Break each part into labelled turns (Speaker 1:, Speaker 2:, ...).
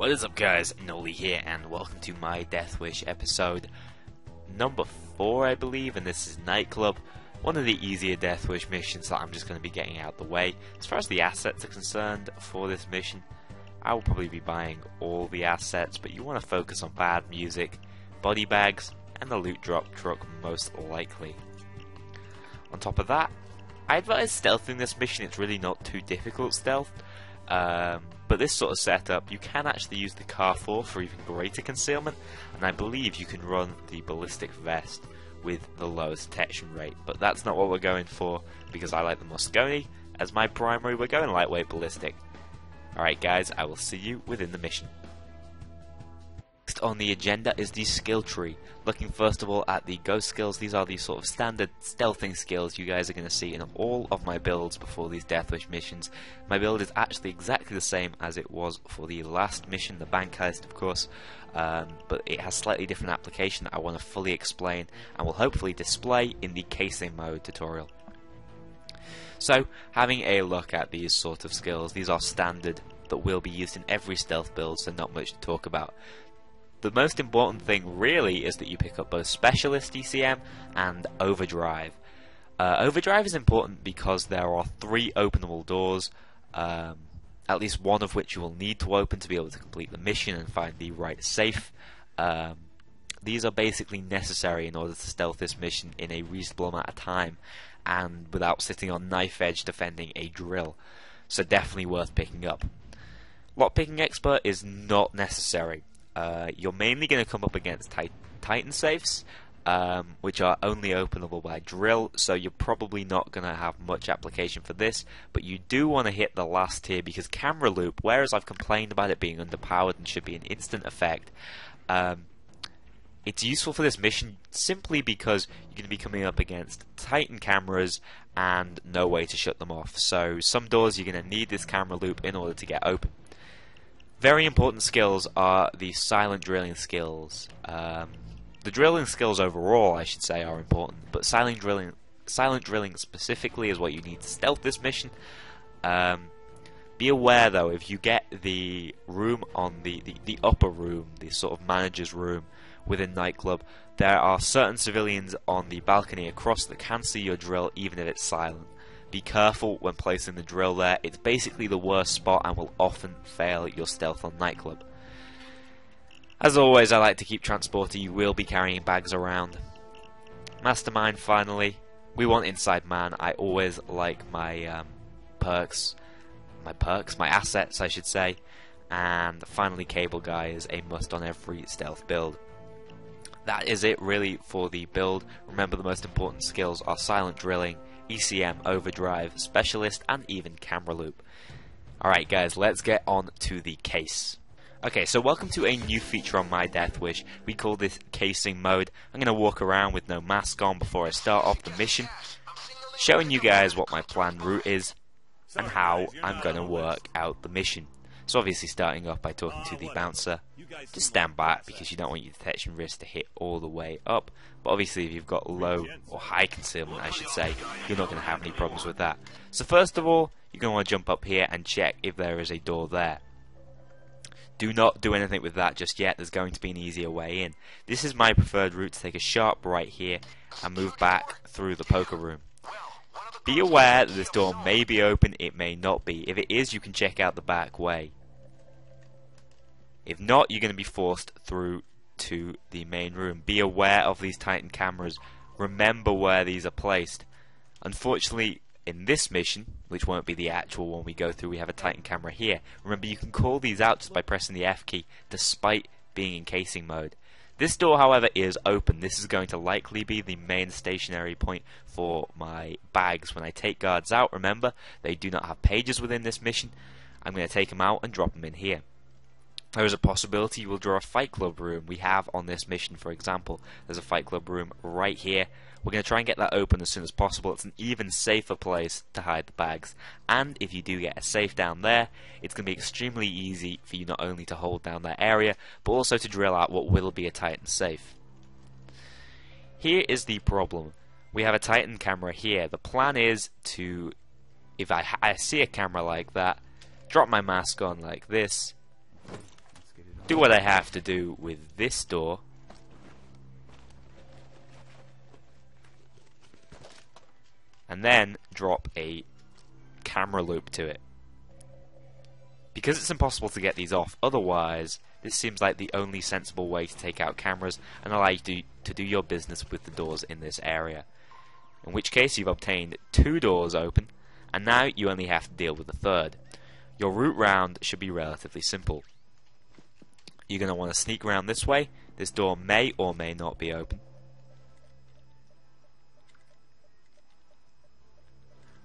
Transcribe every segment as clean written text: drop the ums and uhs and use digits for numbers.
Speaker 1: What is up, guys? Noli here, and welcome to my Deathwish episode number 4, I believe, and this is Nightclub, one of the easier Deathwish missions that I'm just going to be getting out the way. As far as the assets are concerned for this mission, I will probably be buying all the assets, but you want to focus on bad music, body bags, and the loot drop truck most likely. On top of that, I advise stealthing this mission. It's really not too difficult stealth. But this sort of setup you can actually use the car for even greater concealment, and I believe you can run the ballistic vest with the lowest detection rate, but that's not what we're going for because I like the Mosconi as my primary. We're going lightweight ballistic. Alright guys, I will see you within the mission. Next on the agenda is the skill tree. Looking first of all at the ghost skills. These are the sort of standard stealthing skills you guys are going to see in all of my builds before these Deathwish missions. My build is actually exactly the same as it was for the last mission, the bank heist of course, but it has slightly different application that I want to fully explain and will hopefully display in the casing mode tutorial. So, having a look at these sort of skills, these are standard that will be used in every stealth build, so not much to talk about. The most important thing really is that you pick up both Specialist ECM and Overdrive. Overdrive is important because there are 3 openable doors, at least one of which you will need to open to be able to complete the mission and find the right safe. These are basically necessary in order to stealth this mission in a reasonable amount of time and without sitting on knife edge defending a drill, so definitely worth picking up. Lockpicking Expert is not necessary. You're mainly going to come up against Titan safes, which are only openable by drill, so you're probably not going to have much application for this, but you do want to hit the last tier because camera loop, whereas I've complained about it being underpowered and should be an instant effect, it's useful for this mission simply because you're going to be coming up against Titan cameras and no way to shut them off, so some doors you're going to need this camera loop in order to get open. Very important skills are the silent drilling skills. The drilling skills overall, I should say, are important, but silent drilling specifically is what you need to stealth this mission. Be aware though, if you get the room on the upper room, the sort of manager's room within Nightclub, there are certain civilians on the balcony across that can see your drill even if it's silent. Be careful when placing the drill there. It's basically the worst spot and will often fail your stealth on Nightclub. As always, I like to keep transporter. You will be carrying bags around. Mastermind finally. We want Inside Man. I always like my my assets I should say. And finally Cable Guy is a must on every stealth build. That is it really for the build. Remember, the most important skills are silent drilling, ECM, Overdrive, Specialist, and even Camera Loop. Alright guys, let's get on to the case. Okay, so welcome to a new feature on my Deathwish. We call this casing mode. I'm going to walk around with no mask on before I start off the mission, showing you guys what my planned route is and how I'm going to work out the mission. So obviously starting off by talking to the bouncer. Just stand back because you don't want your detection risk to hit all the way up. But obviously if you've got low or high concealment, I should say, you're not going to have any problems with that. So first of all, you're going to want to jump up here and check if there is a door there. Do not do anything with that just yet. There's going to be an easier way in. This is my preferred route, to take a sharp right here and move back through the poker room. Be aware that this door may be open, it may not be. If it is, you can check out the back way. If not, you're going to be forced through to the main room. Be aware of these Titan cameras. Remember where these are placed. Unfortunately, in this mission, which won't be the actual one we go through, we have a Titan camera here. Remember, you can call these out just by pressing the F key, despite being in casing mode. This door, however, is open. This is going to likely be the main stationary point for my bags. When I take guards out, remember, they do not have pages within this mission. I'm going to take them out and drop them in here. There is a possibility you will draw a Fight Club room. We have on this mission, for example, there's a Fight Club room right here. We're going to try and get that open as soon as possible. It's an even safer place to hide the bags. And if you do get a safe down there, it's going to be extremely easy for you not only to hold down that area, but also to drill out what will be a Titan safe. Here is the problem. We have a Titan camera here. The plan is to, if I see a camera like that, drop my mask on like this, do what I have to do with this door. And then drop a camera loop to it. Because it's impossible to get these off otherwise, this seems like the only sensible way to take out cameras and allow you to do your business with the doors in this area. In which case you've obtained 2 doors open, and now you only have to deal with the third. Your route round should be relatively simple. You're going to want to sneak around this way. This door may or may not be open.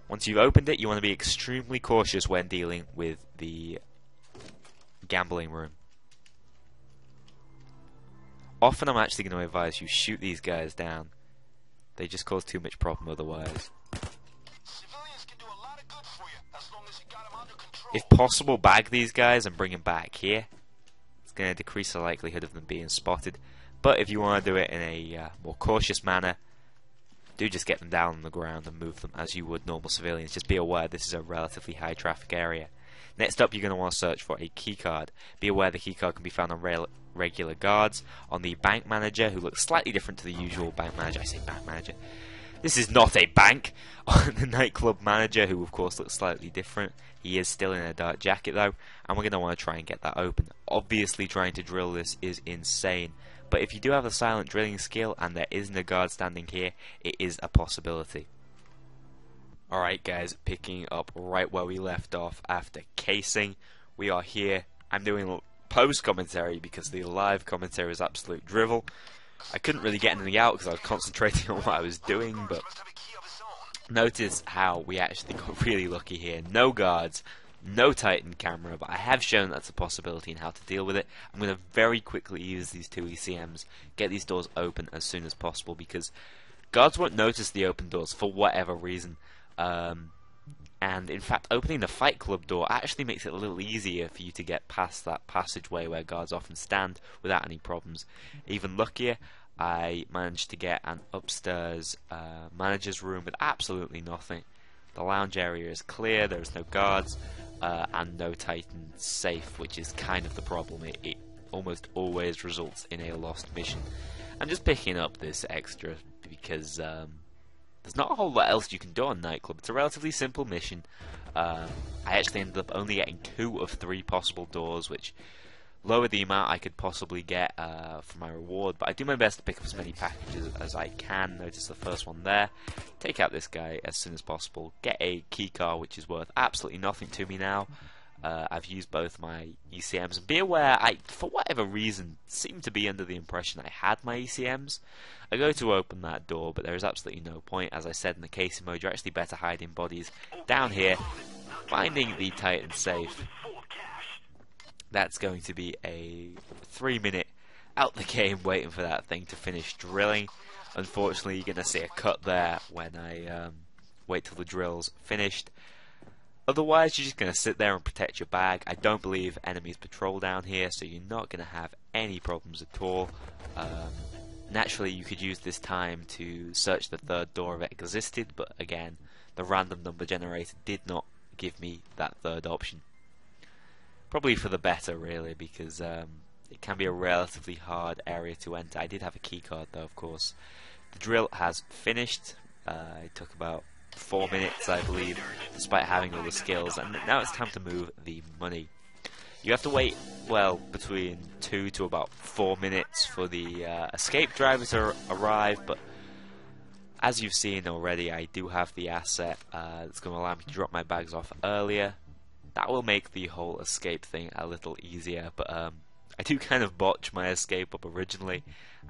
Speaker 1: Once you've opened it, you want to be extremely cautious when dealing with the gambling room. Often I'm actually going to advise you shoot these guys down. They just cause too much problem otherwise. If possible, bag these guys and bring them back here. It's going to decrease the likelihood of them being spotted. But if you want to do it in a more cautious manner, do just get them down on the ground and move them as you would normal civilians. Just be aware this is a relatively high traffic area. Next up, you're going to want to search for a keycard. Be aware the keycard can be found on regular guards, on the bank manager, who looks slightly different to the usual bank manager. I say bank manager. This is not a bank. On the nightclub manager, who of course looks slightly different. He is still in a dark jacket though, and we're going to want to try and get that open. Obviously trying to drill this is insane, but if you do have a silent drilling skill and there isn't a guard standing here, it is a possibility. Alright guys, picking up right where we left off after casing. We are here. I'm doing post commentary because the live commentary is absolute drivel. I couldn't really get anything out because I was concentrating on what I was doing, but notice how we actually got really lucky here. No guards, no Titan camera, but I have shown that's a possibility and how to deal with it. I'm going to very quickly use these 2 ECMs, get these doors open as soon as possible, because guards won't notice the open doors for whatever reason. And in fact, opening the Fight Club door actually makes it a little easier for you to get past that passageway where guards often stand without any problems. Even luckier, I managed to get an upstairs manager's room with absolutely nothing. The lounge area is clear, there's no guards, and no Titan safe, which is kind of the problem. It almost always results in a lost mission. I'm just picking up this extra because there's not a whole lot else you can do on Nightclub. It's a relatively simple mission. I actually ended up only getting 2 of 3 possible doors, which lowered the amount I could possibly get for my reward, but I do my best to pick up as many packages as I can. Notice the first one there. Take out this guy as soon as possible. Get a keycard, which is worth absolutely nothing to me now. I've used both my ECMs, and be aware, I, for whatever reason, seem to be under the impression I had my ECMs. I go to open that door, but there is absolutely no point. As I said in the casing mode, you're actually better hiding bodies down here, finding the Titan safe. That's going to be a 3-minute out the game waiting for that thing to finish drilling. Unfortunately, you're going to see a cut there when I wait till the drill's finished. Otherwise, you're just going to sit there and protect your bag. I don't believe enemies patrol down here, so you're not going to have any problems at all. Naturally, you could use this time to search the third door if it existed, but again, the random number generator did not give me that third option. Probably for the better, really, because it can be a relatively hard area to enter. I did have a keycard, though, of course. The drill has finished. It took about 4 minutes, I believe, despite having all the skills, and now it's time to move the money. You have to wait, well, between 2 to about 4 minutes for the escape driver to arrive, but as you've seen already, I do have the asset that's going to allow me to drop my bags off earlier. That will make the whole escape thing a little easier, but I do kind of botch my escape up originally,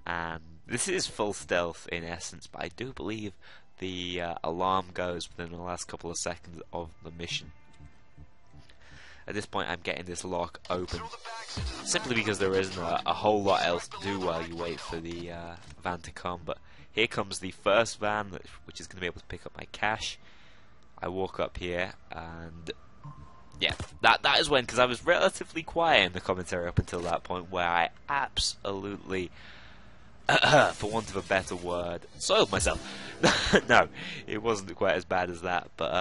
Speaker 1: and this is full stealth in essence, but I do believe the alarm goes within the last couple of seconds of the mission. At this point, I'm getting this lock open simply because there isn't a whole lot else to do while you wait for the van to come. But here comes the first van, which is going to be able to pick up my cash. I walk up here, and yeah, that is when, because I was relatively quiet in the commentary up until that point, where I absolutely, for want of a better word, soiled myself. No, it wasn't quite as bad as that, but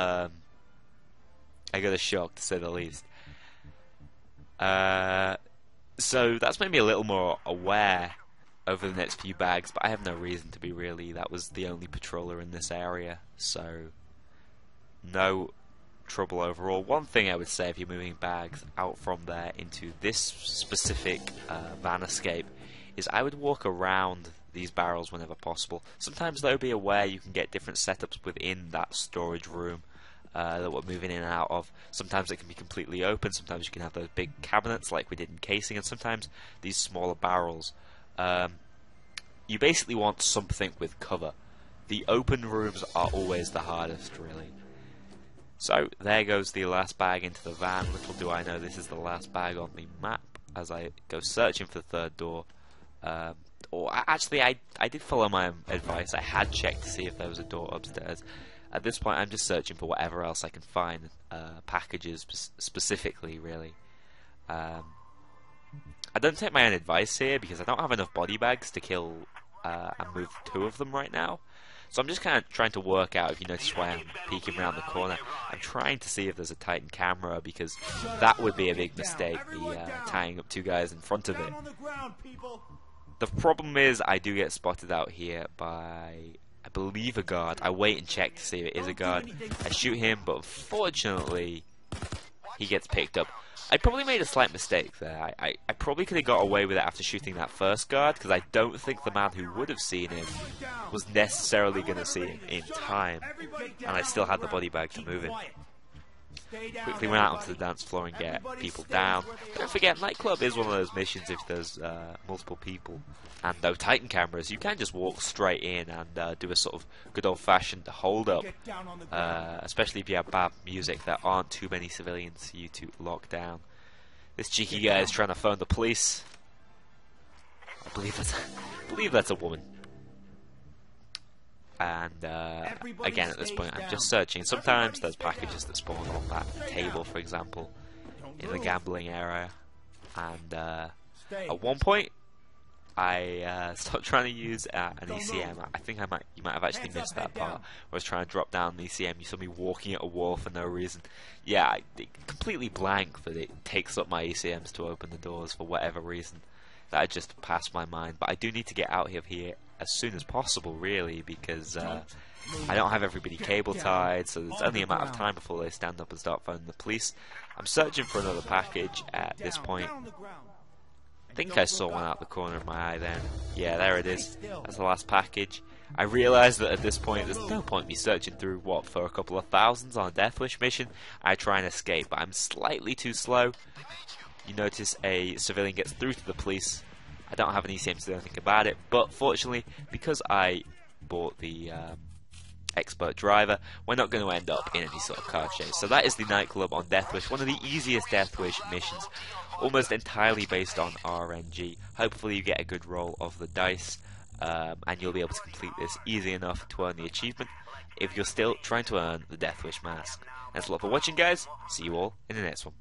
Speaker 1: I got a shock, to say the least. So that's made me a little more aware over the next few bags, but I have no reason to be really. That was the only patroller in this area, so no trouble overall. One thing I would say if you're moving bags out from there into this specific van escape is I would walk around these barrels whenever possible. Sometimes though, be aware you can get different setups within that storage room that we're moving in and out of. Sometimes it can be completely open, sometimes you can have those big cabinets like we did in casing, and sometimes these smaller barrels. You basically want something with cover. The open rooms are always the hardest, really. So there goes the last bag into the van. Little do I know this is the last bag on the map as I go searching for the third door. Actually, I did follow my advice. I had checked to see if there was a door upstairs. At this point, I'm just searching for whatever else I can find, packages specifically, really. I don't take my own advice here because I don't have enough body bags to kill and move 2 of them right now. So I'm just kind of trying to work out, if you notice why I'm peeking around the corner, I'm trying to see if there's a Titan camera, because that would be a big mistake, tying up 2 guys in front of it. The problem is I do get spotted out here by, I believe, a guard. I wait and check to see if it is a guard. I shoot him, but unfortunately he gets picked up. I probably made a slight mistake there. I probably could have got away with it after shooting that first guard, because I don't think the man who would have seen him was necessarily going to see him in time, and I still had the body bag to move him. Quickly went out onto the dance floor and get people down. Don't forget, Nightclub is one of those missions if there's multiple people and no Titan cameras. You can just walk straight in and do a sort of good old-fashioned hold-up, especially if you have bad music. There aren't too many civilians for you to lock down. This cheeky guy is trying to phone the police. I believe that's a woman. And again, at this point, I'm just searching. Sometimes there's packages that spawn on that table, for example, in the gambling area. And at one point, I stopped trying to use an ECM. I think you might have actually missed that part, where I was trying to drop down the ECM. You saw me walking at a wall for no reason. Yeah, I completely blank that it takes up my ECMs to open the doors for whatever reason. That had just passed my mind. But I do need to get out of here as soon as possible, really, because I don't have everybody cable tied, so there's only a matter of time before they stand up and start phoning the police. I'm searching for another package at this point. I think I saw one out the corner of my eye then. Yeah, there it is. That's the last package. I realised that at this point there's no point me searching through, what, for a couple of thousands on a Deathwish mission. I try and escape, but I'm slightly too slow. You notice a civilian gets through to the police. I don't have an ECM to do anything about it, but fortunately, because I bought the expert driver, we're not going to end up in any sort of car chase. So that is the Nightclub on Deathwish, one of the easiest Deathwish missions, almost entirely based on RNG. Hopefully you get a good roll of the dice, and you'll be able to complete this easy enough to earn the achievement if you're still trying to earn the Deathwish mask. Thanks a lot for watching, guys. See you all in the next one.